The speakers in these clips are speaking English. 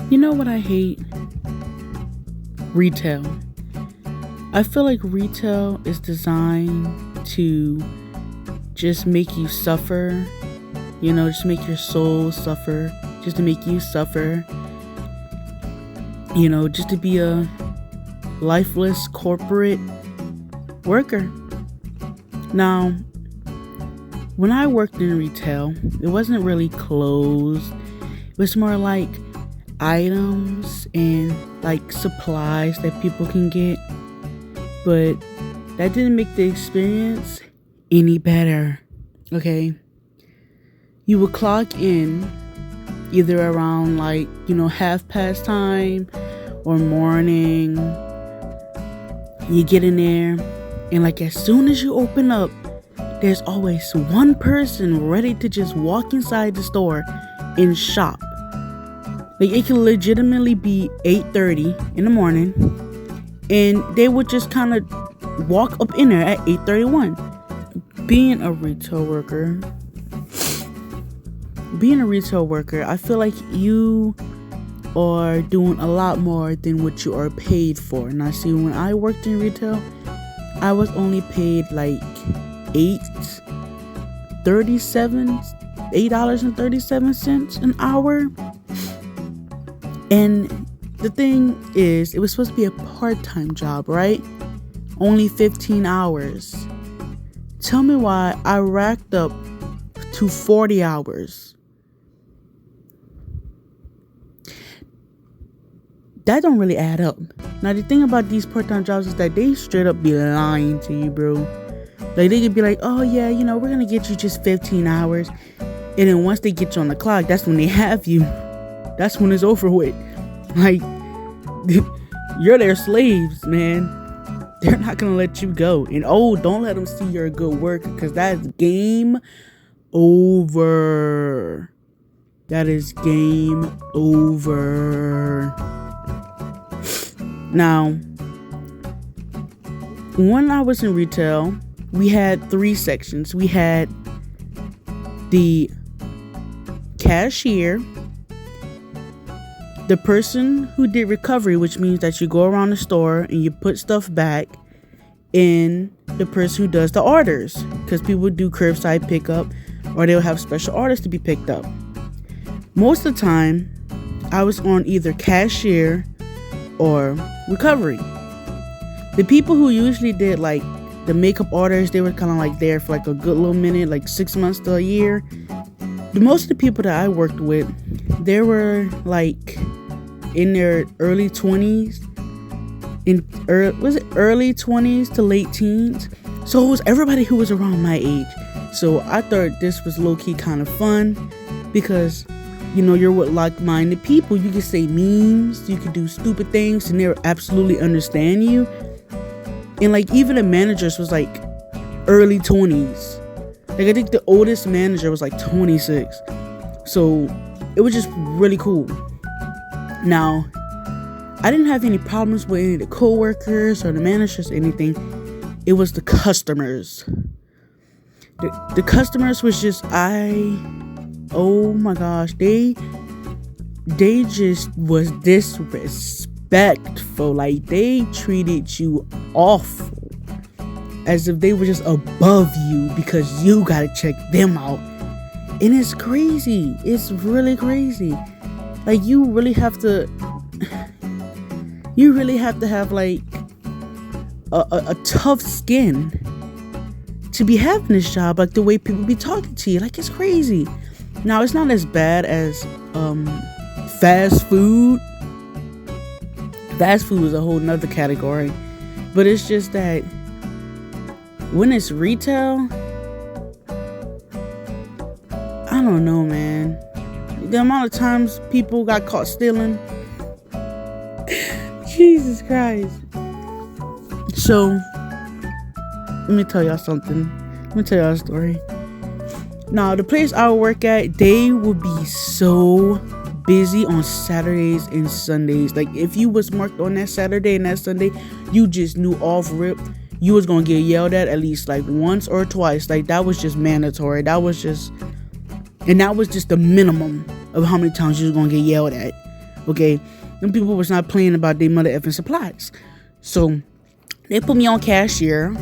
You know what I hate? Retail. I feel like retail is designed to just make you suffer, just make your soul suffer, just to make you suffer, just to be a lifeless corporate worker. Now, when I worked in retail, it wasn't really clothes, it was more like items and like supplies that people can get, but that didn't make the experience any better. Okay, you would clock in either around half past time or morning. You get in there, and as soon as you open up, there's always one person ready to just walk inside the store and shop. It can legitimately be 8:30 in the morning, and they would just kind of walk up in there at 8:31. Being a retail worker, I feel like you are doing a lot more than what you are paid for. Now, see, when I worked in retail, I was only paid $8.37 an hour. And the thing is, it was supposed to be a part-time job, right? Only 15 hours. Tell me why I racked up to 40 hours. That don't really add up. Now, the thing about these part-time jobs is that they straight up be lying to you, bro. They could be like, oh yeah, we're going to get you just 15 hours. And then once they get you on the clock, that's when they have you. That's when it's over with. You're their slaves, man. They're not gonna let you go. And don't let them see you're a good worker, because that's game over. That is game over. Now, when I was in retail, we had 3 sections. We had the cashier, the person who did recovery, which means that you go around the store and you put stuff back, and the person who does the orders, because people do curbside pickup or they'll have special orders to be picked up. Most of the time, I was on either cashier or recovery. The people who usually did the makeup orders, they were kind of there for a good little minute, 6 months to a year. Most of the people that I worked with, they were in their early 20s, early 20s to late teens. So it was everybody who was around my age. So I thought this was low-key kind of fun, because you're with like-minded people. You can say memes, you can do stupid things, and they'll absolutely understand you. And even the managers was early 20s. I think the oldest manager was 26. So it was just really cool. Now, I didn't have any problems with any of the co-workers or the managers or anything. It was the customers. The customers was just, oh my gosh, they just was disrespectful. They treated you awful, as if they were just above you because you gotta check them out. And it's crazy. It's really crazy. You really have to have a tough skin to be having this job, the way people be talking to you. It's crazy. Now, it's not as bad as fast food. Fast food is a whole nother category. But it's just that when it's retail, I don't know, man. The amount of times people got caught stealing. Jesus Christ. So, let me tell y'all something. Let me tell y'all a story. Now, the place I work at, they would be so busy on Saturdays and Sundays. If you was marked on that Saturday and that Sunday, you just knew off rip you was gonna get yelled at least once or twice. That was just mandatory. And that was just the minimum of how many times you was gonna get yelled at. Okay, them people was not playing about their mother effing supplies. So they put me on cashier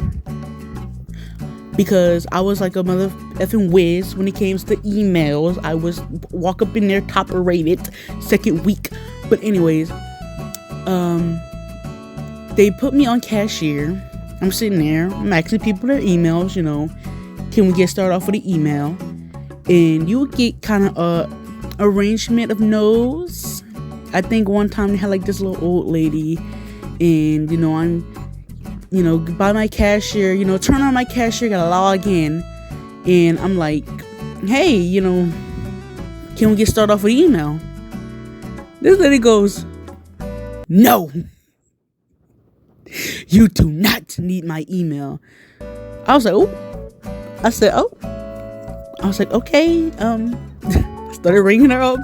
because I was like a mother effing whiz when it came to emails. I was walk up in there top rated second week. But anyways, they put me on cashier. I'm sitting there, I'm asking people their emails, can we get started off with an email? And you would get kind of a arrangement of no's. I think one time they had like this little old lady, and I'm by my cashier, turn on my cashier, gotta log in, and I'm like, hey, can we get started off with email? This lady goes, no, you do not need my email. I was like, oh, I said, oh, I was like, okay, started ringing her up.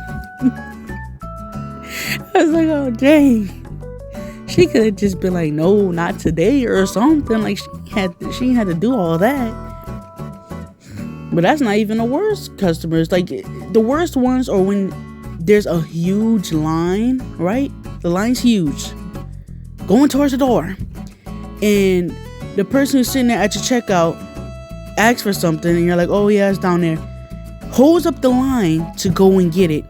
I was like, oh, dang. She could have just been like, no, not today or something. Like, she had to do all that. But that's not even the worst customers. Like, the worst ones are when there's a huge line, right? The line's huge, going towards the door. And the person who's sitting there at your checkout asks for something, and you're like, oh, yeah, it's down there. Holds up the line to go and get it.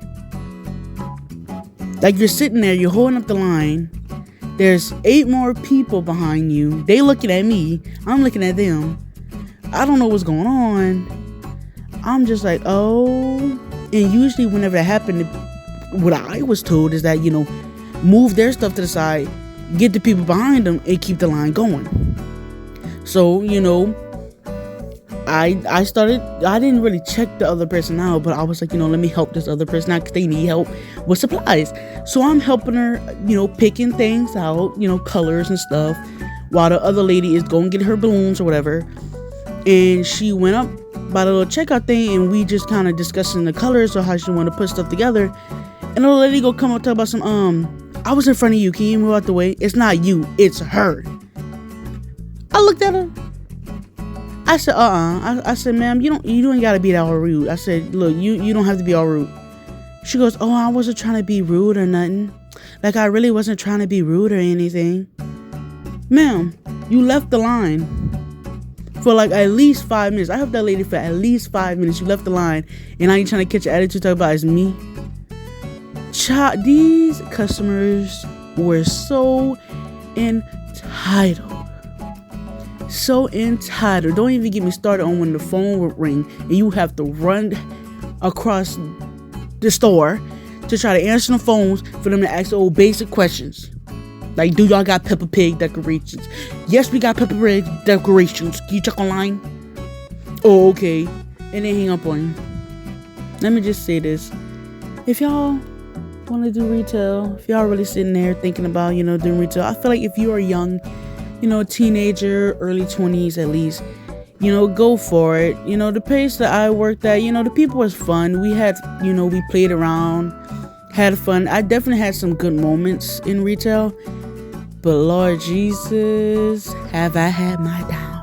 Like, you're sitting there, you're holding up the line. There's 8 more people behind you. They looking at me. I'm looking at them. I don't know what's going on. I'm just like, oh. And usually whenever that happened, what I was told is that, move their stuff to the side, get the people behind them, and keep the line going. So, I didn't really check the other person out, but I was like, let me help this other person out because they need help with supplies. So I'm helping her, picking things out, colors and stuff, while the other lady is going to get her balloons or whatever. And she went up by the little checkout thing, and we just kind of discussing the colors or how she wanted to put stuff together. And the little lady go come up talk about some, I was in front of you. Can you move out the way? It's not you. It's her. I looked at her. I said, I said, ma'am, you don't gotta be that all rude. I said, look, you don't have to be all rude. She goes, oh, I wasn't trying to be rude or nothing. Like, I really wasn't trying to be rude or anything. Ma'am, you left the line for like at least 5 minutes. I helped that lady for at least 5 minutes. You left the line, and now you're trying to catch your attitude talk about it's me. These customers were so entitled. So entitled. Don't even get me started on when the phone would ring and you have to run across the store to try to answer the phones for them to ask old basic questions. Like, do y'all got Peppa Pig decorations? Yes, we got Peppa Pig decorations. Can you check online? Oh, okay. And then hang up on you. Let me just say this. If y'all want to do retail, if y'all really sitting there thinking about, doing retail, I feel like if you are young, teenager, early 20s at least, go for it. The place that I worked at, the people was fun. We had, we played around, had fun. I definitely had some good moments in retail, but Lord Jesus, have I had my time.